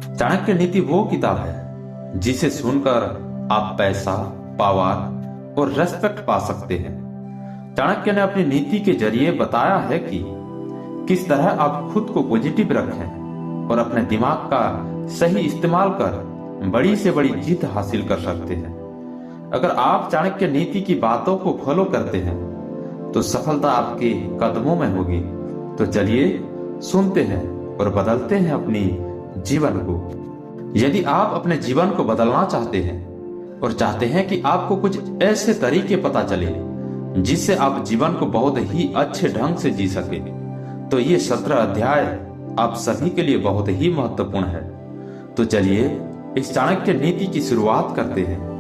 चाणक्य नीति वो किताब है जिसे सुनकर आप पैसा, पावर और रेस्पेक्ट पा सकते हैं। चाणक्य ने अपनी नीति के जरिए बताया है कि किस तरह आप खुद को पॉजिटिव रखें और अपने दिमाग का सही इस्तेमाल कर बड़ी से बड़ी जीत हासिल कर सकते हैं। अगर आप चाणक्य नीति की बातों को फॉलो करते हैं तो सफलता आपके कदमों में होगी। तो चलिए सुनते हैं और बदलते हैं अपनी जीवन को। यदि आप अपने जीवन को बदलना चाहते हैं और चाहते हैं कि आपको कुछ ऐसे तरीके पता चले जिससे आप जीवन को बहुत ही अच्छे ढंग से जी सके, तो ये 17 अध्याय आप सभी के लिए बहुत ही महत्वपूर्ण है। तो चलिए इस चाणक्य नीति की शुरुआत करते हैं।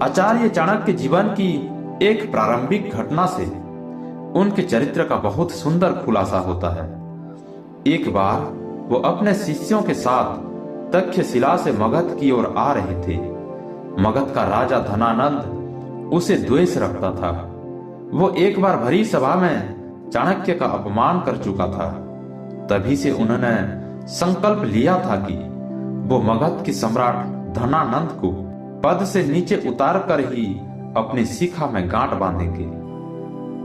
आचार्य चाणक्य जीवन की एक प्रारंभिक घटना से उनके चरित्र का बहुत सुंदर खुलासा होता है। एक बार वो अपने शिष्यों के साथ तक्षशिला से मगध की ओर आ रहे थे। मगध का राजा धनानंद उसे द्वेष रखता था। वो एक बार भरी सभा में चाणक्य का अपमान कर चुका था। तभी से उन्होंने संकल्प लिया था कि वो मगध के सम्राट धनानंद को पद से नीचे उतार कर ही अपनी शिखा में गांठ बांधेंगे।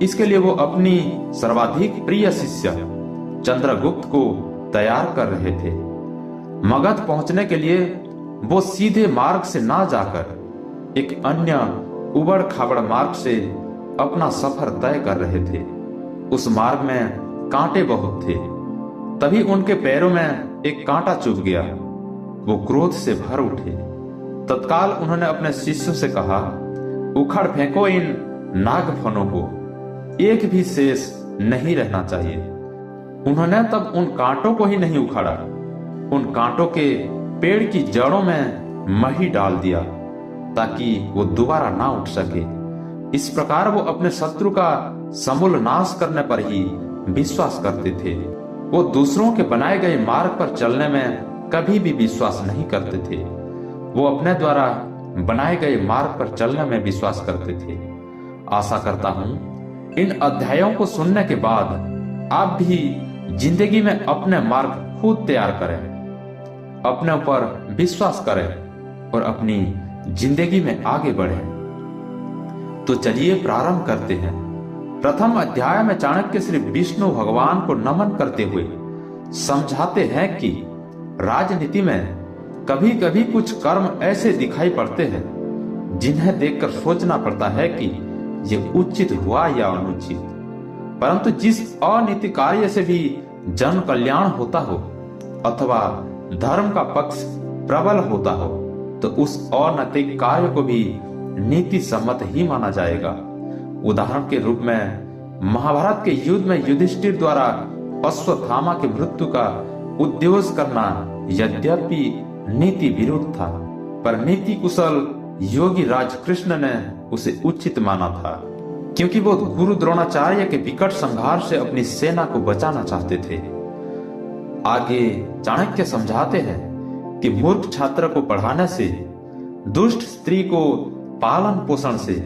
इसके लिए वो अपनी सर्वाधिक प्रिय शिष्य चंद्रगुप्त को तैयार कर रहे थे। मगध पहुंचने के लिए वो सीधे मार्ग से ना जाकर एक अन्य उबड़ खाबड़ मार्ग से अपना सफर तय कर रहे थे। उस मार्ग में कांटे बहुत थे। तभी उनके पैरों में एक कांटा चुभ गया। वो क्रोध से भर उठे। तत्काल उन्होंने अपने शिष्यों से कहा, उखाड़ फेंको इन नागफनों को, एक भी शेष नहीं रहना चाहिए। उन्होंने तब उन कांटों को ही नहीं उखाड़ा, उन कांटों के पेड़ की जड़ों में मही डाल दिया ताकि वो दोबारा ना उठ सके। इस प्रकार वो अपने शत्रु का समूल नाश करने पर ही विश्वास करते थे। वो दूसरों के बनाए गए मार्ग पर चलने में कभी भी विश्वास नहीं करते थे। वो अपने द्वारा बनाए गए मार्ग पर चलने में विश्वास करते थे। आशा करता हूं इन अध्यायों को सुनने के बाद आप भी जिंदगी में अपने मार्ग खुद तैयार करें, अपने ऊपर विश्वास करें और अपनी जिंदगी में आगे बढ़ें। तो चलिए प्रारंभ करते हैं। प्रथम अध्याय में चाणक्य श्री विष्णु भगवान को नमन करते हुए समझाते हैं कि राजनीति में कभी कभी कुछ कर्म ऐसे दिखाई पड़ते हैं जिन्हें देखकर सोचना पड़ता है कि ये उचित हुआ या अनुचित। परंतु जिस अनैतिक कार्य से भी जन कल्याण होता हो अथवा धर्म का पक्ष प्रबल होता हो तो उस अनैतिक कार्य को भी नीति सम्मत ही माना जाएगा। उदाहरण के रूप में महाभारत के युद्ध में युधिष्ठिर द्वारा अश्वत्थामा की मृत्यु का उद्देश्य करना यद्यपि नीति विरुद्ध था, पर नीति कुशल योगी राजकृष्ण ने उसे उचित माना था, क्योंकि वो गुरु द्रोणाचार्य के विकट संहार से अपनी सेना को बचाना चाहते थे। आगे चाणक्य समझाते हैं कि मूर्ख छात्र को पढ़ाने से, दुष्ट स्त्री को पालन पोषण से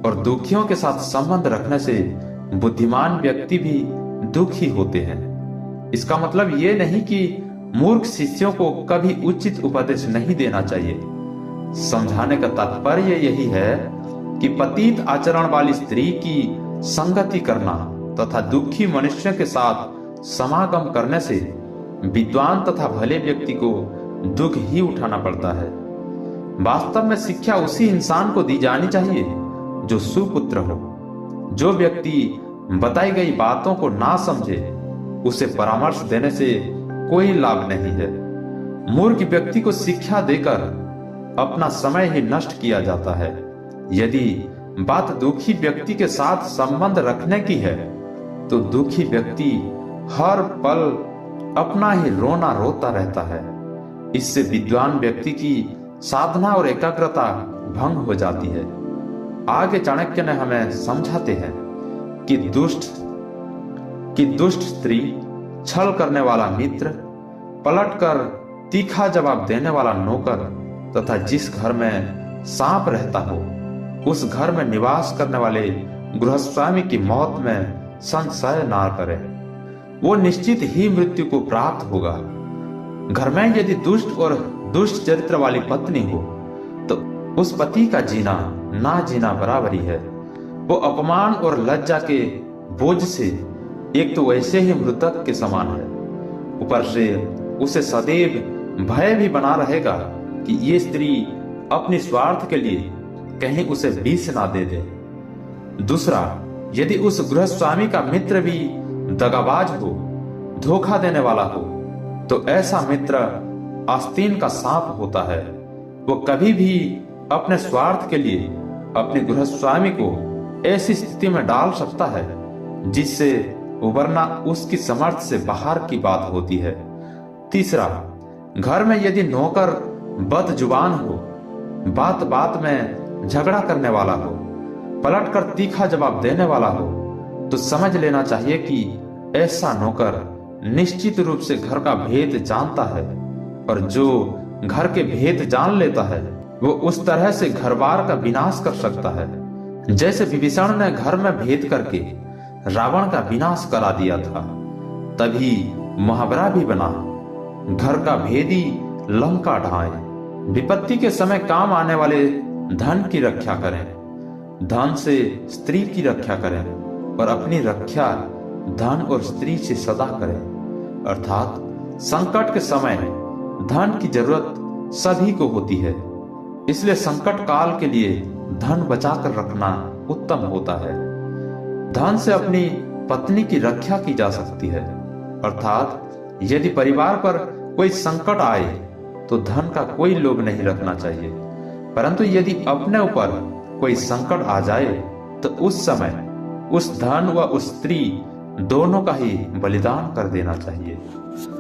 और दुखियों के साथ संबंध रखने से बुद्धिमान व्यक्ति भी दुखी होते हैं। इसका मतलब ये नहीं कि मूर्ख शिष्यों को कभी उचित उपदेश नहीं देना चाहिए। समझाने का तात्पर्य यही है कि पतित आचरण वाली स्त्री की संगति करना तथा दुखी मनुष्य के साथ समागम करने से विद्वान तथा भले व्यक्ति को दुख ही उठाना पड़ता है। वास्तव में शिक्षा उसी इंसान को दी जानी चाहिए जो सुपुत्र हो। जो व्यक्ति बताई गई बातों को ना समझे उसे परामर्श देने से कोई लाभ नहीं है। मूर्ख व्यक्ति को शिक्षा देकर अपना समय ही नष्ट किया जाता है। यदि बात दुखी व्यक्ति के साथ संबंध रखने की है तो दुखी व्यक्ति हर पल अपना ही रोना रोता रहता है। इससे विद्वान व्यक्ति की साधना और एकाग्रता भंग हो जाती है। आगे चाणक्य ने हमें समझाते हैं कि दुष्ट स्त्री, छल करने वाला मित्र, पलटकर तीखा जवाब देने वाला नौकर तथा जिस घर में सांप रहता हो उस घर में निवास करने वाले गृहस्वामी की मौत में संशय ना करे। वो निश्चित ही मृत्यु को प्राप्त होगा। घर में यदि दुष्ट और दुष्ट चरित्र वाली पत्नी हो तो उस पति का जीना ना जीना बराबरी है। वो अपमान और लज्जा के बोझ से एक तो वैसे ही मृतक के समान है, ऊपर से उसे सदैव भय भी बना रहेगा कि ये स्त्री अपने स्वार्थ के लिए कहीं उसे विष ना दे दे। दूसरा, यदि उस गृहस्वामी का मित्र भी दगाबाज हो, धोखा देने वाला हो, तो ऐसा मित्र आस्तीन का सांप होता है। वो कभी भी अपने स्वार्थ के लिए अपने गृहस्वामी को ऐसी स्थिति में डाल सकता है जिससे उबरना उसकी समर्थ से बाहर की बात होती है। तीसरा, घर में यदि नौकर बदजुबान हो, बात बात में झगड़ा करने वाला हो, पलटकर तीखा जवाब देने वाला हो, तो समझ लेना चाहिए कि ऐसा नौकर निश्चित रूप से घर का भेद जानता है, और जो घर के भेद जान लेता है वो उस तरह से घर बार का विनाश कर सकता है जैसे विभीषण ने घर में भेद करके रावण का विनाश करा दिया था। तभी मुहावरा भी बना, घर का भेदी लंका ढाए। विपत्ति के समय काम आने वाले धन की रक्षा करें, धन से स्त्री की रक्षा करें, और अपनी रक्षा धन और स्त्री से सदा करें। अर्थात संकट के समय धन की जरूरत सभी को होती है, इसलिए संकट काल के लिए धन बचाकर रखना उत्तम होता है। धन से अपनी पत्नी की रक्षा की जा सकती है, अर्थात यदि परिवार पर कोई संकट आए तो धन का कोई लोभ नहीं रखना चाहिए, परंतु यदि अपने ऊपर कोई संकट आ जाए तो उस समय उस धन व उस स्त्री दोनों का ही बलिदान कर देना चाहिए।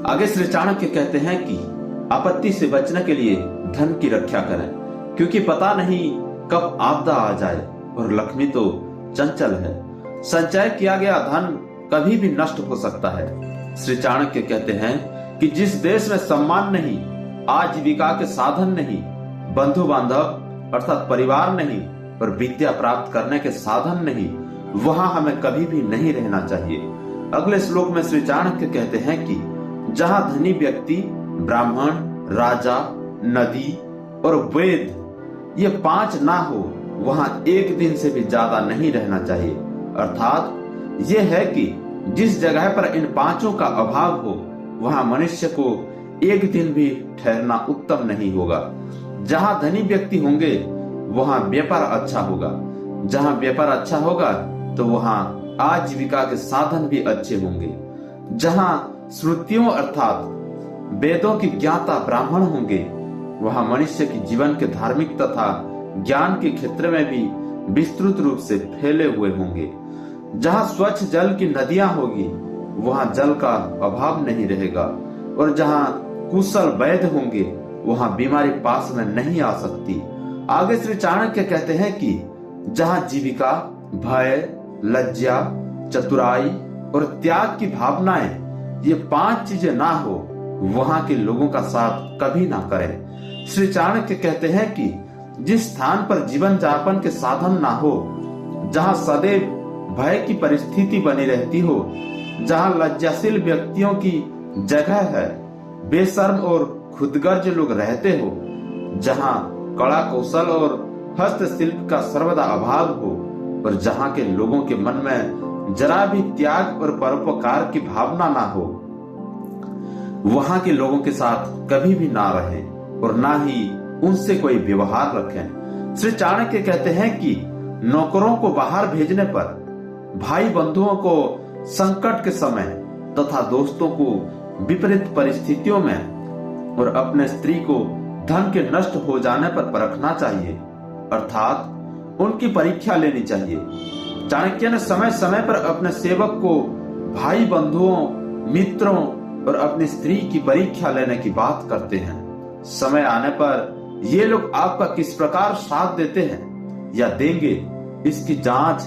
आगे श्री चाणक्य कहते हैं कि आपत्ति से बचने के लिए धन की रक्षा करें, क्योंकि पता नहीं कब आपदा आ जाए, और लक्ष्मी तो चंचल है। संचय किया गया धन कभी भी नष्ट हो सकता है। श्री चाणक्य कहते हैं कि जिस देश में सम्मान नहीं, आजीविका के साधन नहीं, बंधु बांधव अर्थात परिवार नहीं, और विद्या प्राप्त करने के साधन नहीं, वहां हमें कभी भी नहीं रहना चाहिए। अगले श्लोक में श्री चाणक्य कहते हैं कि जहां धनी व्यक्ति, ब्राह्मण, राजा, नदी और वेद ये 5 ना हो, वहां एक दिन से भी ज्यादा नहीं रहना चाहिए। अर्थात ये है कि जिस जगह पर इन 5 का अभाव हो, वहां मनुष्य को एक दिन भी ठहरना उत्तम नहीं होगा। जहां धनी व्यक्ति होंगे वहां व्यापार अच्छा होगा, जहां व्यापार अच्छा होगा तो वहां आजीविका के साधन भी अच्छे होंगे। जहां श्रुतियों अर्थात वेदों की ज्ञाता ब्राह्मण होंगे, वहां मनुष्य की जीवन के धार्मिक तथा ज्ञान के क्षेत्र में भी विस्तृत रूप से फैले हुए होंगे। जहां स्वच्छ जल की नदियां होगी, वहां जल का अभाव नहीं रहेगा, और जहां कुशल वैद्य होंगे, वहां बीमारी पास में नहीं आ सकती। आगे श्री चाणक्य कहते हैं कि जहां जीविका, भय, लज्जा, चतुराई और त्याग की भावनाएं ये 5 चीजें ना हो, वहां के लोगों का साथ कभी ना करें। श्री चाणक्य कहते हैं कि जिस स्थान पर जीवन यापन के साधन ना हो, जहां सदैव भय की परिस्थिति बनी रहती हो, जहां लज्जाशील व्यक्तियों की जगह है, बेशर्म और खुदगर्ज लोग रहते हो, जहां कला कौशल और हस्तशिल्प का सर्वदा अभाव हो, और जहां के लोगों के मन में जरा भी त्याग और परोपकार की भावना ना हो, वहां के लोगों के साथ कभी भी ना रहे और ना ही उनसे कोई व्यवहार रखें। श्री चाणक्य कहते हैं कि नौकरों को बाहर भेजने पर, भाई बंधुओं को संकट के समय तथा दोस्तों को विपरीत परिस्थितियों में, और अपने स्त्री को धन के नष्ट हो जाने पर परखना चाहिए, अर्थात उनकी परीक्षा लेनी चाहिए। चाणक्य ने समय समय पर अपने सेवक को भाई बंधुओं, मित्रों और अपनी स्त्री की परीक्षा लेने की बात करते हैं। समय आने पर ये लोग आपका किस प्रकार साथ देते हैं या देंगे, इसकी जांच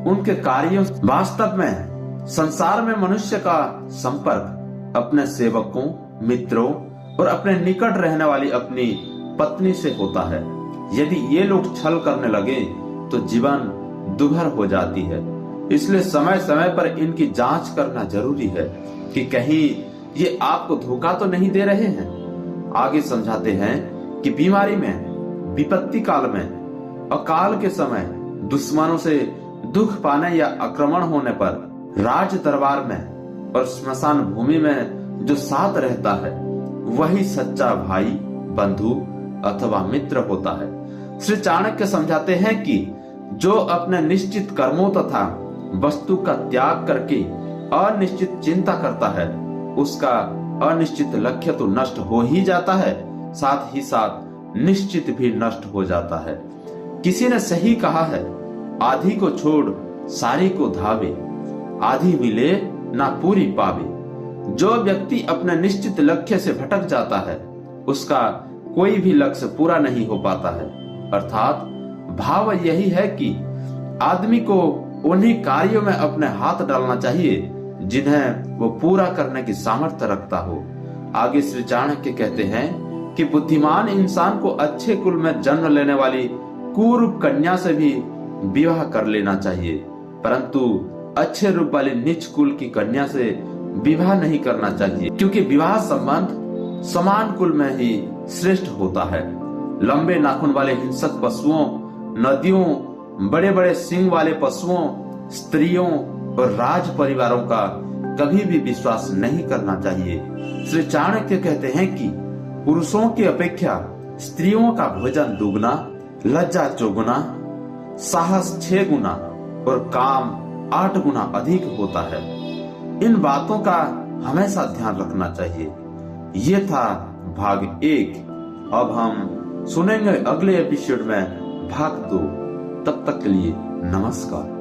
उनके कार्यों। वास्तव में संसार में मनुष्य का संपर्क अपने सेवकों, मित्रों और अपने निकट रहने वाली अपनी पत्नी से होता है। यदि ये लोग छल करने लगे तो जीवन दुभर हो जाती है। इसलिए समय समय पर इनकी जांच करना जरूरी है कि कहीं ये आपको धोखा तो नहीं दे रहे हैं। आगे समझाते हैं कि बीमारी में, विपत्ति काल में, अकाल के समय, दुश्मनों से दुख पाने या आक्रमण होने पर, राज दरबार में और स्मशान भूमि में जो साथ रहता है वही सच्चा भाई, बंधु अथवा मित्र होता है। श्री चाणक्य समझाते हैं कि जो अपने निश्चित कर्मों तथा वस्तु का त्याग करके अनिश्चित चिंता करता है उसका अनिश्चित लक्ष्य तो नष्ट हो ही जाता है, साथ ही साथ निश्चित भी नष्ट हो जाता है। किसी ने सही कहा है, आधी को छोड़ सारी को धावे, आधी मिले ना पूरी पावे। जो व्यक्ति अपने निश्चित लक्ष्य से भटक जाता है उसका कोई भी लक्ष्य पूरा नहीं हो पाता है। अर्थात भाव यही है कि आदमी को उन्हीं कार्यों में अपने हाथ डालना चाहिए जिन्हें वो पूरा करने की सामर्थ्य रखता हो। आगे श्री चाणक्य कहते हैं कि बुद्धिमान इंसान को अच्छे कुल में जन्म लेने वाली कुरूप कन्या से भी विवाह कर लेना चाहिए, परंतु अच्छे रूप वाली नीच कुल की कन्या से विवाह नहीं करना चाहिए, क्योंकि विवाह संबंध समान कुल में ही श्रेष्ठ होता है। लंबे नाखून वाले हिंसक पशुओं, नदियों, बड़े बड़े सींग वाले पशुओं, स्त्रियों और राज परिवारों का कभी भी विश्वास नहीं करना चाहिए। श्री चाणक्य कहते हैं कि पुरुषों की अपेक्षा स्त्रियों का भोजन दुगना, लज्जा चौगुना, साहस 6 गुना और काम 8 गुना अधिक होता है। इन बातों का हमेशा ध्यान रखना चाहिए। ये था भाग 1। अब हम सुनेंगे अगले एपिसोड में भाग 2। तब तक के लिए नमस्कार।